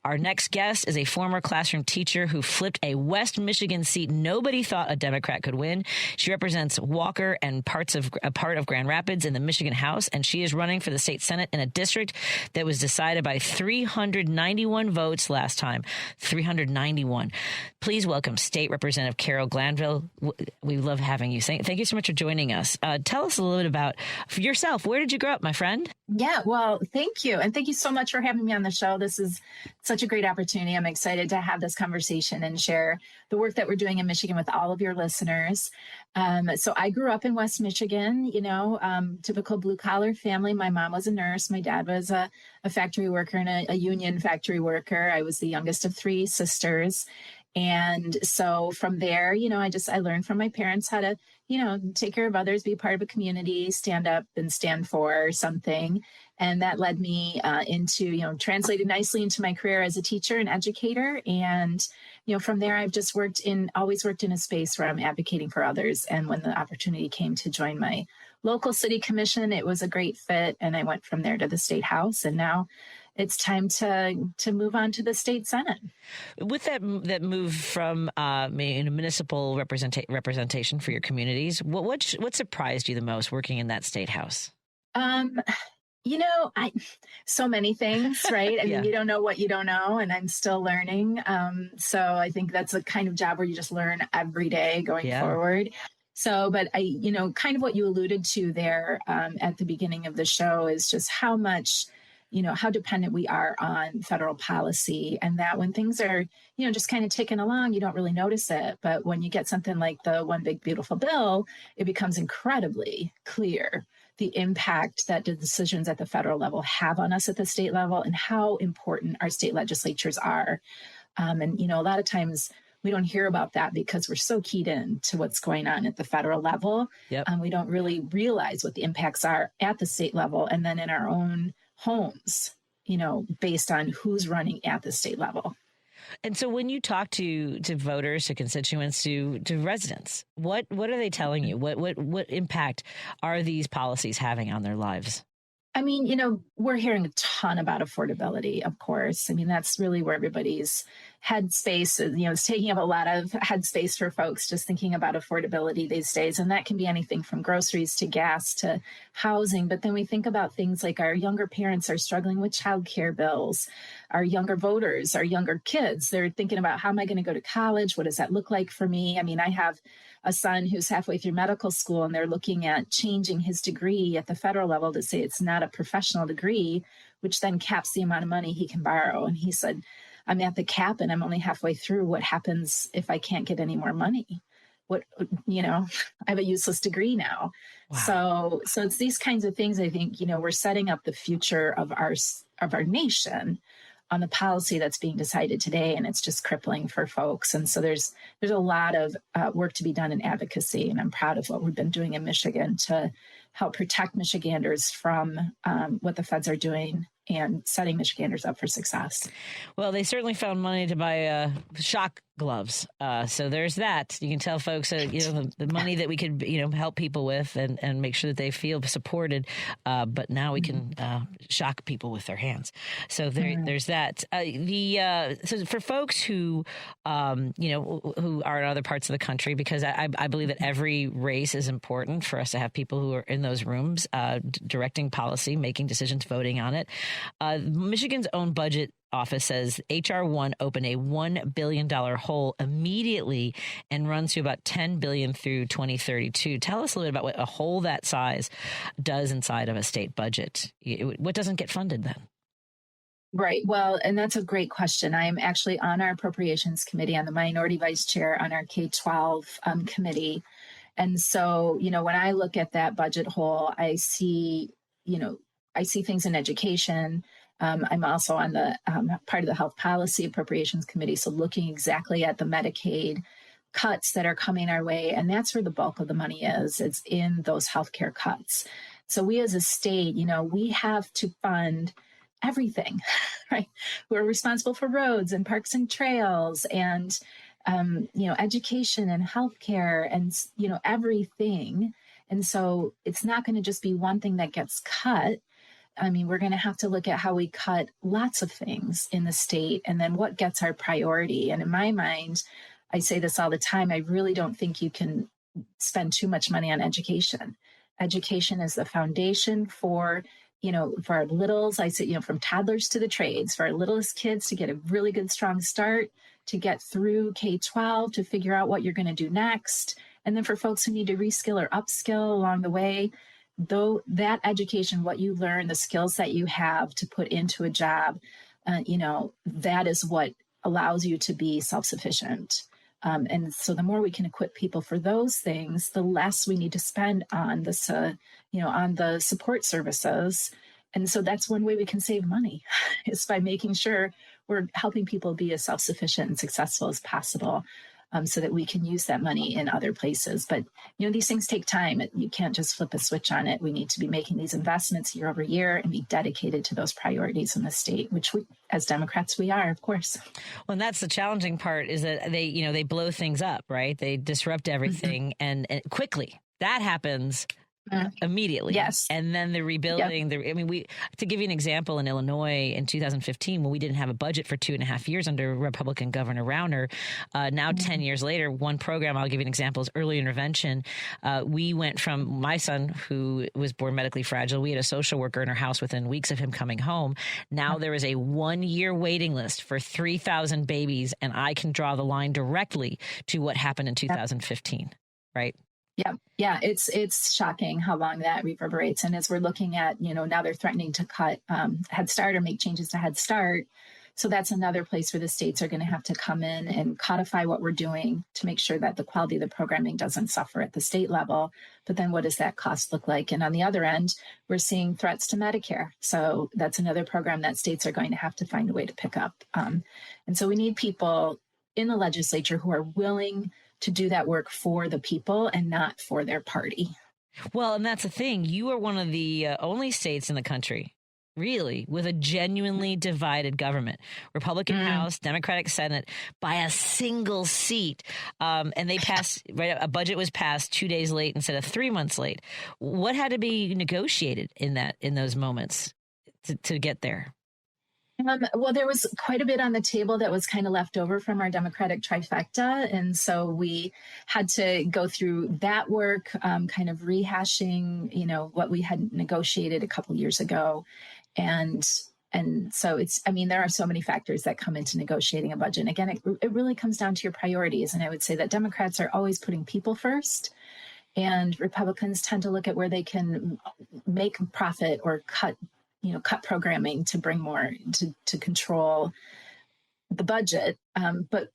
Our next guest is a former classroom teacher who flipped a West Michigan seat nobody thought a Democrat could win. She represents Walker and a part of Grand Rapids in the Michigan House, and she is running for the state Senate in a district that was decided by 391 votes last time. 391. Please welcome State Representative Carol Glanville. We love having you. Thank you so much for joining us. Tell us a little bit about yourself. Where did you grow up, my friend? Yeah, well, thank you. And thank you so much for having me on the show. This is such a great opportunity. I'm excited to have this conversation and share the work that we're doing in Michigan with all of your listeners. So I grew up in West Michigan, typical blue collar family. My mom was a nurse. My dad was a factory worker and a union factory worker. I was the youngest of three sisters. And so from there, I learned from my parents how to, take care of others, be part of a community, stand up and stand for something. And that led me into, translated nicely into my career as a teacher and educator. And, from there, I've just always worked in a space where I'm advocating for others. And when the opportunity came to join my local city commission, it was a great fit. And I went from there to the state house. And now it's time to move on to the state Senate. With that move from municipal representation for your communities, what surprised you the most working in that state house? So many things, right? I mean, you don't know what you don't know, and I'm still learning. So I think that's a kind of job where you just learn every day going forward. So, but kind of what you alluded to there at the beginning of the show is just how much, how dependent we are on federal policy, and that when things are, just kind of ticking along, you don't really notice it. But when you get something like the One Big Beautiful Bill, it becomes incredibly clear the impact that the decisions at the federal level have on us at the state level and how important our state legislatures are. And a lot of times we don't hear about that because we're so keyed in to what's going on at the federal level. Yep. We don't really realize what the impacts are at the state level and then in our own homes, based on who's running at the state level. And so when you talk to voters, to constituents, to residents, what are they telling you? What impact are these policies having on their lives? I mean, we're hearing a ton about affordability, of course. I mean, that's really where everybody's headspace is, it's taking up a lot of headspace for folks just thinking about affordability these days. And that can be anything from groceries to gas to housing. But then we think about things like our younger parents are struggling with childcare bills, our younger voters, our younger kids. They're thinking about, how am I going to go to college? What does that look like for me? I mean, I have a son who's halfway through medical school, and they're looking at changing his degree at the federal level to say it's not a professional degree, which then caps the amount of money he can borrow. And he said, I'm at the cap and I'm only halfway through. What happens if I can't get any more money? I have a useless degree now. Wow. So it's these kinds of things. I think, we're setting up the future of our nation on the policy that's being decided today, and it's just crippling for folks. And so there's a lot of work to be done in advocacy, and I'm proud of what we've been doing in Michigan to help protect Michiganders from what the feds are doing and setting Michiganders up for success. Well, they certainly found money to buy shock gloves. So there's that. You can tell folks, the money that we could, help people with and make sure that they feel supported. But now we can shock people with their hands. So there's that. So for folks who, who are in other parts of the country, because I believe that every race is important for us to have people who are in those rooms directing policy, making decisions, voting on it. Michigan's own budget office says H.R. 1 opened a $1 billion hole immediately and runs to about $10 billion through 2032. Tell us a little bit about what a hole that size does inside of a state budget. What doesn't get funded then? Right. Well, and that's a great question. I'm actually on our appropriations committee. I'm the minority vice chair on our K-12 committee. And so, when I look at that budget hole, I see things in education. I'm also on the part of the Health Policy Appropriations Committee, so looking exactly at the Medicaid cuts that are coming our way, and that's where the bulk of the money is. It's in those healthcare cuts. So we as a state, we have to fund everything, right? We're responsible for roads and parks and trails and, education and healthcare and, everything. And so it's not going to just be one thing that gets cut. I mean, we're going to have to look at how we cut lots of things in the state and then what gets our priority. And in my mind, I say this all the time, I really don't think you can spend too much money on education. Education is the foundation for, for our littles, I say, from toddlers to the trades, for our littlest kids to get a really good, strong start, to get through K-12, to figure out what you're going to do next. And then for folks who need to reskill or upskill along the way, though that education, what you learn, the skills that you have to put into a job, that is what allows you to be self-sufficient. And so the more we can equip people for those things, the less we need to spend on this, on the support services. And so that's one way we can save money is by making sure we're helping people be as self-sufficient and successful as possible, so that we can use that money in other places. But, these things take time. You can't just flip a switch on it. We need to be making these investments year over year and be dedicated to those priorities in the state, which we, as Democrats, we are, of course. Well, and that's the challenging part is that they blow things up, right? They disrupt everything and quickly. That happens immediately. Yes. And then the rebuilding, Yep. To give you an example, in Illinois in 2015, when we didn't have a budget for 2.5 years under Republican Governor Rauner, now 10 years later, one program, I'll give you an example, is early intervention. We went from my son, who was born medically fragile, we had a social worker in our house within weeks of him coming home. Now there is a 1-year waiting list for 3,000 babies, and I can draw the line directly to what happened in 2015, right? Yeah, it's shocking how long that reverberates. And as we're looking at, now they're threatening to cut Head Start or make changes to Head Start. So that's another place where the states are going to have to come in and codify what we're doing to make sure that the quality of the programming doesn't suffer at the state level. But then what does that cost look like? And on the other end, we're seeing threats to Medicare. So that's another program that states are going to have to find a way to pick up. And so we need people in the legislature who are willing to do that work for the people and not for their party. Well, and that's the thing. You are one of the only states in the country, really, with a genuinely divided government. Republican House, Democratic Senate, by a single seat. And they passed, right? A budget was passed 2 days late instead of 3 months late. What had to be negotiated in those moments to get there? Well, there was quite a bit on the table that was kind of left over from our Democratic trifecta. And so we had to go through that work, kind of rehashing, what we had negotiated a couple years ago. And so there are so many factors that come into negotiating a budget. And again, it really comes down to your priorities. And I would say that Democrats are always putting people first. And Republicans tend to look at where they can make profit or cut programming to bring more to control the budget. But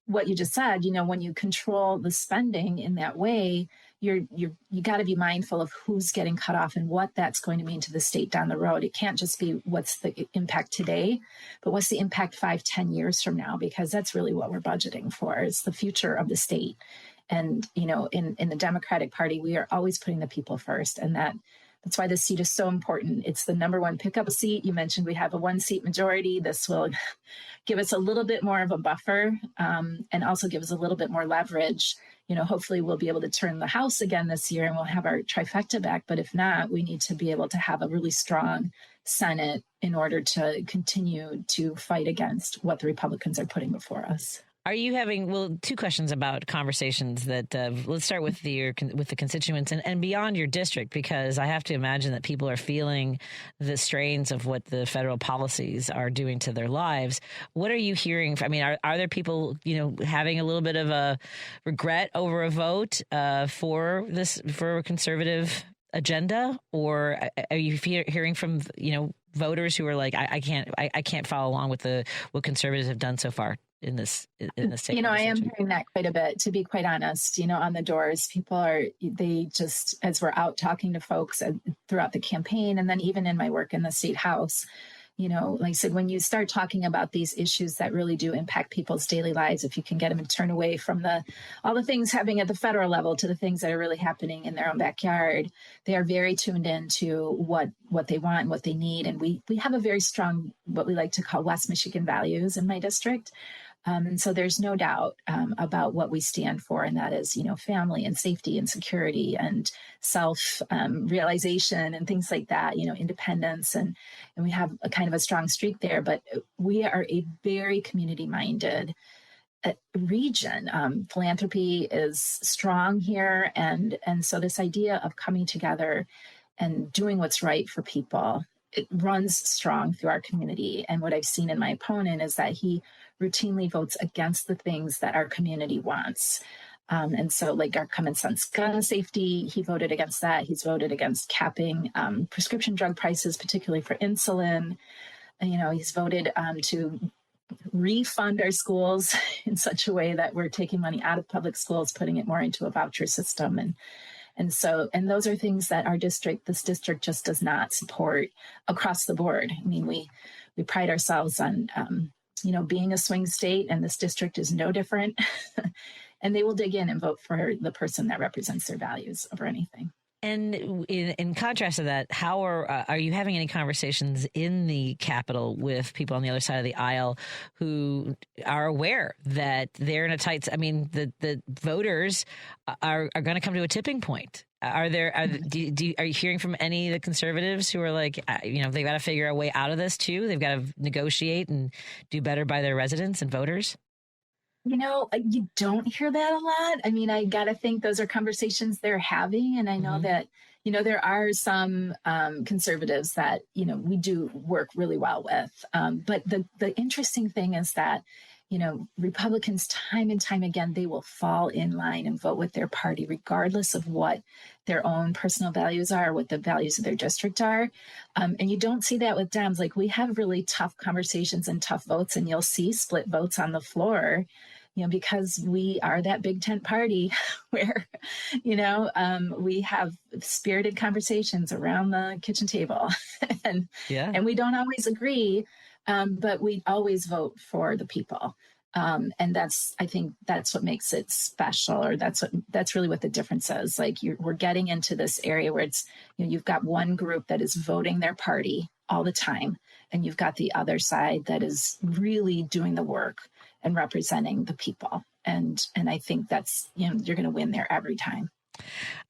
what you just said, when you control the spending in that way, you got to be mindful of who's getting cut off and what that's going to mean to the state down the road. It can't just be what's the impact today, but what's the impact 5-10 years from now, because that's really what we're budgeting for. It's the future of the state. And, in the Democratic Party, we are always putting the people first, and that's why this seat is so important. It's the number one pickup seat. You mentioned we have a 1-seat majority. This will give us a little bit more of a buffer, and also give us a little bit more leverage. Hopefully we'll be able to turn the House again this year and we'll have our trifecta back. But if not, we need to be able to have a really strong Senate in order to continue to fight against what the Republicans are putting before us. Are you having, two questions about conversations that, let's start with the constituents and beyond your district, because I have to imagine that people are feeling the strains of what the federal policies are doing to their lives. What are you hearing? Are there people, having a little bit of a regret over a vote for a conservative agenda? Or are you hearing from, voters who are like, I can't follow along with what conservatives have done so far in this state? I am hearing that quite a bit, to be quite honest. On the doors, people they just, as we're out talking to folks throughout the campaign, and then even in my work in the state house, like I said, when you start talking about these issues that really do impact people's daily lives, if you can get them to turn away from all the things happening at the federal level to the things that are really happening in their own backyard, they are very tuned in to what they want and what they need. And we have a very strong, what we like to call West Michigan values in my district. And so there's no doubt about what we stand for, and that is, family and safety and security and self realization and things like that, independence. And we have a kind of a strong streak there, but we are a very community minded region. Philanthropy is strong here. And so this idea of coming together and doing what's right for people, it runs strong through our community. And what I've seen in my opponent is that he routinely votes against the things that our community wants. And so like our common sense gun safety, he voted against that. He's voted against capping prescription drug prices, particularly for insulin. And, he's voted to refund our schools in such a way that we're taking money out of public schools, putting it more into a voucher system. And those are things that this district just does not support across the board. I mean, we pride ourselves on, being a swing state, and this district is no different. And they will dig in and vote for the person that represents their values over anything. And in contrast to that, how are you having any conversations in the Capitol with people on the other side of the aisle who are aware that they're in a tight? I mean, the voters are going to come to a tipping point. Are you hearing from any of the conservatives who are like, they've got to figure a way out of this too? They've got to negotiate and do better by their residents and voters? You don't hear that a lot. I mean, I got to think those are conversations they're having. And I know that, there are some conservatives that, we do work really well with. But the interesting thing is that, Republicans time and time again, they will fall in line and vote with their party, regardless of what their own personal values are, what the values of their district are. And you don't see that with Dems. Like, we have really tough conversations and tough votes, and you'll see split votes on the floor, because we are that big tent party where, we have spirited conversations around the kitchen table and we don't always agree, but we always vote for the people. And I think that's what makes it special, or that's really what the difference is. Like, we're getting into this area where it's, you've got one group that is voting their party all the time, and you've got the other side that is really doing the work and representing the people. And I think that's, you're going to win there every time.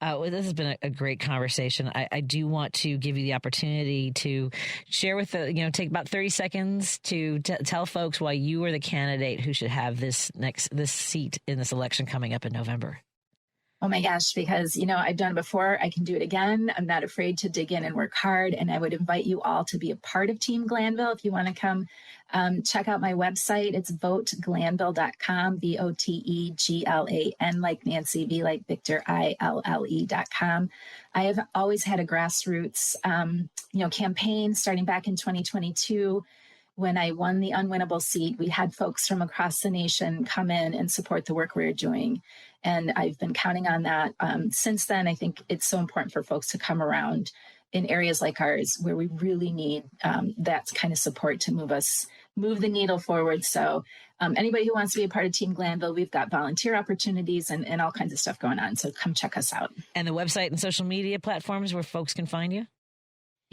Well, this has been a great conversation. I do want to give you the opportunity to share with take about 30 seconds to tell folks why you are the candidate who should have this seat in this election coming up in November. Oh my gosh, because, I've done it before. I can do it again. I'm not afraid to dig in and work hard. And I would invite you all to be a part of Team Glanville. If you want to come check out my website, it's voteglanville.com, VOTEGLAN like Nancy, V like Victor, ILLE.com. I have always had a grassroots, campaign starting back in 2022. When I won the unwinnable seat, we had folks from across the nation come in and support the work we were doing. And I've been counting on that since then. I think it's so important for folks to come around in areas like ours where we really need that kind of support to move the needle forward. So anybody who wants to be a part of Team Glanville, we've got volunteer opportunities and all kinds of stuff going on. So come check us out. And the website and social media platforms where folks can find you?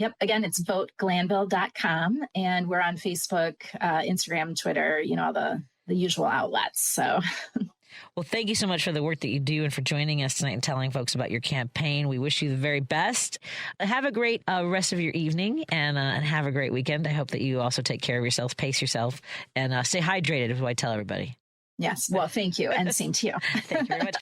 Yep. Again, it's voteglanville.com, and we're on Facebook, Instagram, Twitter, all the usual outlets. So, well, thank you so much for the work that you do and for joining us tonight and telling folks about your campaign. We wish you the very best. Have a great rest of your evening and have a great weekend. I hope that you also take care of yourself, pace yourself, and stay hydrated is what I tell everybody. Yes. Well, thank you. And same to you. Thank you very much.